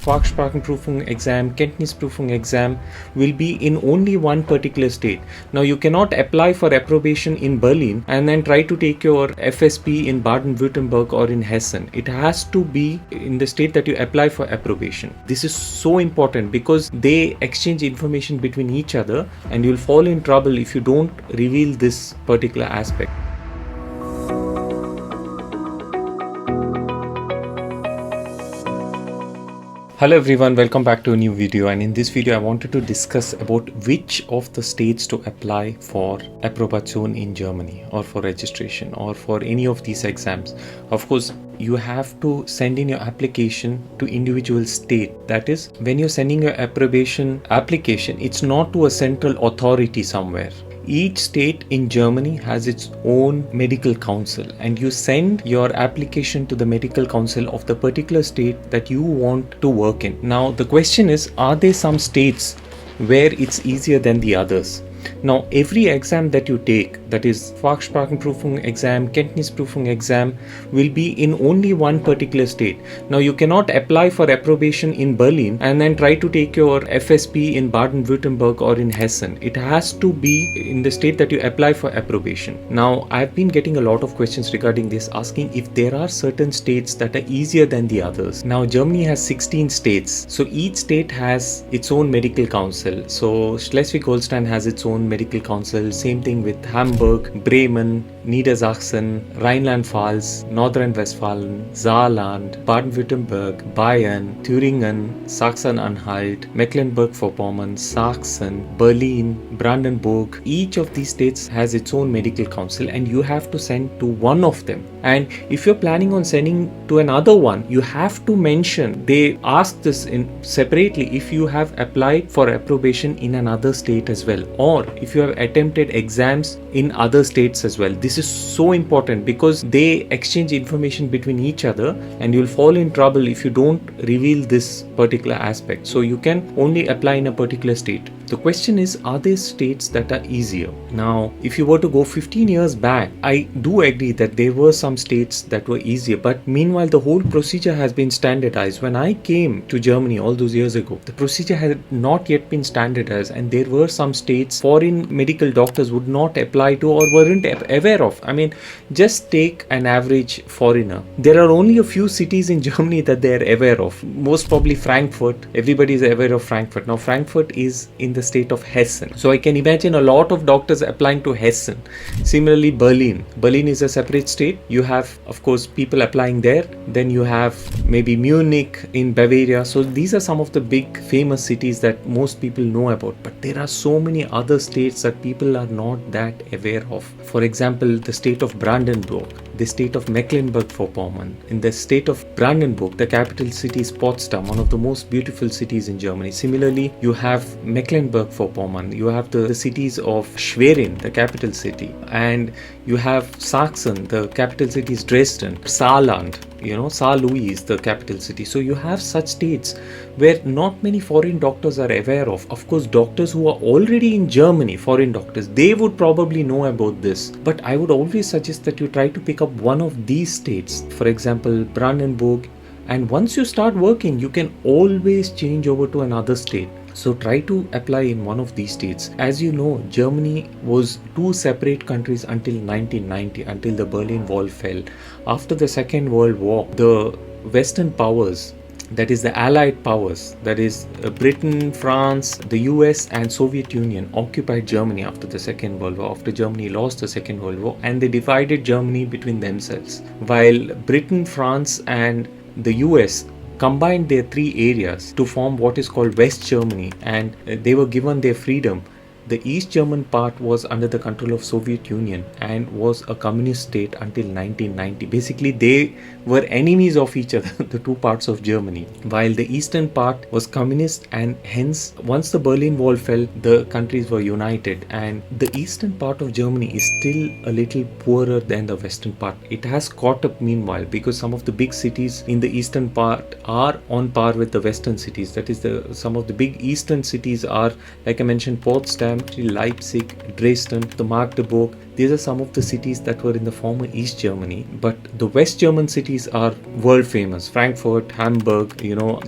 Fachsprachenprüfung exam, Kenntnisprüfung exam will be in only one particular state. Now you cannot apply for approbation in Berlin and then try to take your FSP in Baden-Württemberg or in Hessen. It has to be in the state that you apply for approbation. This is so important because they exchange information between each other and you'll fall in trouble if you don't reveal this particular aspect. Hello everyone, welcome back to a new video, and in this video I wanted to discuss about which of the states to apply for Approbation in Germany or for registration or for any of these exams. Of course, you have to send in your application to individual state. That is, when you're sending your approbation application, it's not to a central authority somewhere. Each state in Germany has its own medical council, and you send your application to the medical council of the particular state that you want to work in. Now the question is, are there some states where it's easier than the others? Now every exam that you take, that is Fachsprachenprüfung exam, Kenntnisprüfung exam, will be in only one particular state. Now you cannot apply for approbation in Berlin and then try to take your FSP in Baden-Württemberg or in Hessen. It has to be in the state that you apply for approbation. Now I've been getting a lot of questions regarding this, asking if there are certain states that are easier than the others. Now Germany has 16 states, so each state has its own medical council. So Schleswig-Holstein has its own medical council, same thing with Hamburg, Bremen, Niedersachsen, Rheinland-Pfalz, Nordrhein-Westfalen, Saarland, Baden-Württemberg, Bayern, Thüringen, Sachsen-Anhalt, Mecklenburg-Vorpommern, Sachsen, Berlin, Brandenburg. Each of these states has its own medical council and you have to send to one of them. And if you're planning on sending to another one, you have to mention, they ask this in separately, if you have applied for approbation in another state as well, or if you have attempted exams in other states as well. This is so important because they exchange information between each other and you'll fall in trouble if you don't reveal this particular aspect. So you can only apply in a particular state. The question is, are there states that are easier? Now, if you were to go 15 years back, I do agree that there were some states that were easier, but meanwhile the whole procedure has been standardized. When I came to Germany all those years ago, the procedure had not yet been standardized and there were some states foreign medical doctors would not apply to or weren't aware of. I mean, just take an average foreigner. There are only a few cities in Germany that they are aware of. Most probably Frankfurt. Everybody is aware of Frankfurt. Now Frankfurt is in the state of Hessen. So I can imagine a lot of doctors applying to Hessen. Similarly, Berlin. Berlin is a separate state. You have, of course, people applying there. Then you have maybe Munich in Bavaria. So these are some of the big famous cities that most people know about. But there are so many other states that people are not that aware of. For example, the state of Brandenburg, the state of Mecklenburg-Vorpommern. In the state of Brandenburg, the capital city is Potsdam, one of the most beautiful cities in Germany. Similarly, you have Mecklenburg-Vorpommern, you have the cities of Schwerin, the capital city, and you have Sachsen, the capital city is Dresden, Saarland, Saar-Louis, the capital city. So you have such states where not many foreign doctors are aware of. Of course, doctors who are already in Germany, foreign doctors, they would probably know about this. But I would always suggest that you try to pick up one of these states, for example, Brandenburg. And once you start working, you can always change over to another state. So try to apply in one of these states. As you know, Germany was two separate countries until 1990, until the Berlin Wall fell. After the Second World War, the Western powers, that is the Allied powers, that is Britain, France, the US and Soviet Union, occupied Germany after the Second World War, after Germany lost the Second World War, and they divided Germany between themselves. While Britain, France and the US combined their three areas to form what is called West Germany, and they were given their freedom. The East German part was under the control of Soviet Union and was a communist state until 1990. Basically, they were enemies of each other, the two parts of Germany. While the eastern part was communist, and hence once the Berlin Wall fell, the countries were united, and the eastern part of Germany is still a little poorer than the western part. It has caught up meanwhile because some of the big cities in the eastern part are on par with the western cities. That is, some of the big eastern cities are, like I mentioned, Potsdam, Potsdam, Leipzig, Dresden, the Magdeburg. These are some of the cities that were in the former East Germany, but the West German cities are world famous. Frankfurt, Hamburg,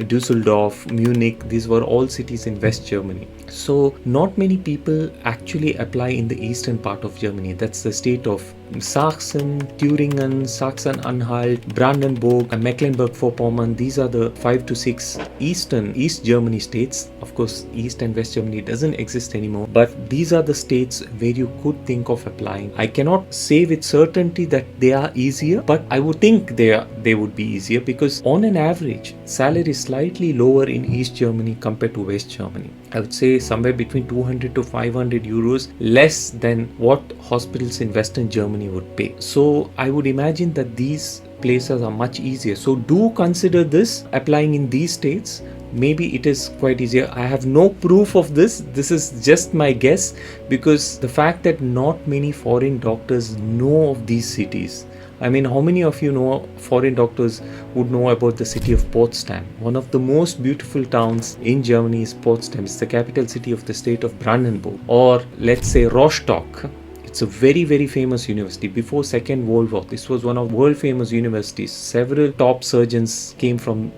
Düsseldorf, Munich, these were all cities in West Germany. So not many people actually apply in the eastern part of Germany. That's the state of Sachsen, Thüringen, Sachsen-Anhalt, Brandenburg, and Mecklenburg-Vorpommern. These are the 5 to 6 East Germany states. Of course, East and West Germany doesn't exist anymore, but these are the states where you could think of applying. I cannot say with certainty that they are easier, but I would think they would be easier because on an average, salary is slightly lower in East Germany compared to West Germany. I would say somewhere between 200 to 500 euros less than what hospitals in Western Germany would pay. So I would imagine that these places are much easier. So do consider this applying in these states. Maybe it is quite easier. I have no proof of this. This is just my guess because the fact that not many foreign doctors know of these cities. I mean, how many of you know foreign doctors would know about the city of Potsdam? One of the most beautiful towns in Germany is Potsdam. It's the capital city of the state of Brandenburg. Or let's say Rostock. It's a very, very famous university. Before Second World War, this was one of world famous universities. Several top surgeons came from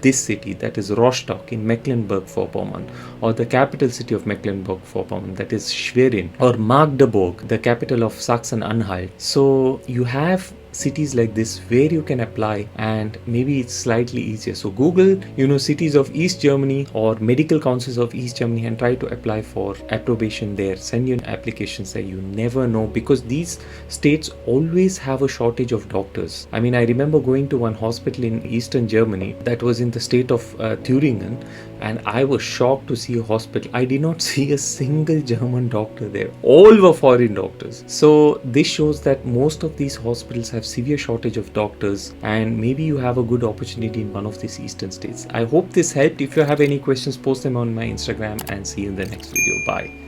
this city, that is Rostock in Mecklenburg-Vorpommern, or the capital city of Mecklenburg-Vorpommern, that is Schwerin, or Magdeburg, the capital of Sachsen-Anhalt. So you have cities like this where you can apply and maybe it's slightly easier. So Google, cities of East Germany or medical councils of East Germany and try to apply for approbation there. Send your applications there. You never know because these states always have a shortage of doctors. I mean, I remember going to one hospital in Eastern Germany that was in the state of Thüringen, and I was shocked to see a hospital. I did not see a single German doctor there. All were foreign doctors. So this shows that most of these hospitals have severe shortage of doctors, and maybe you have a good opportunity in one of these eastern states. I hope this helped. If you have any questions, post them on my Instagram, and see you in the next video. Bye.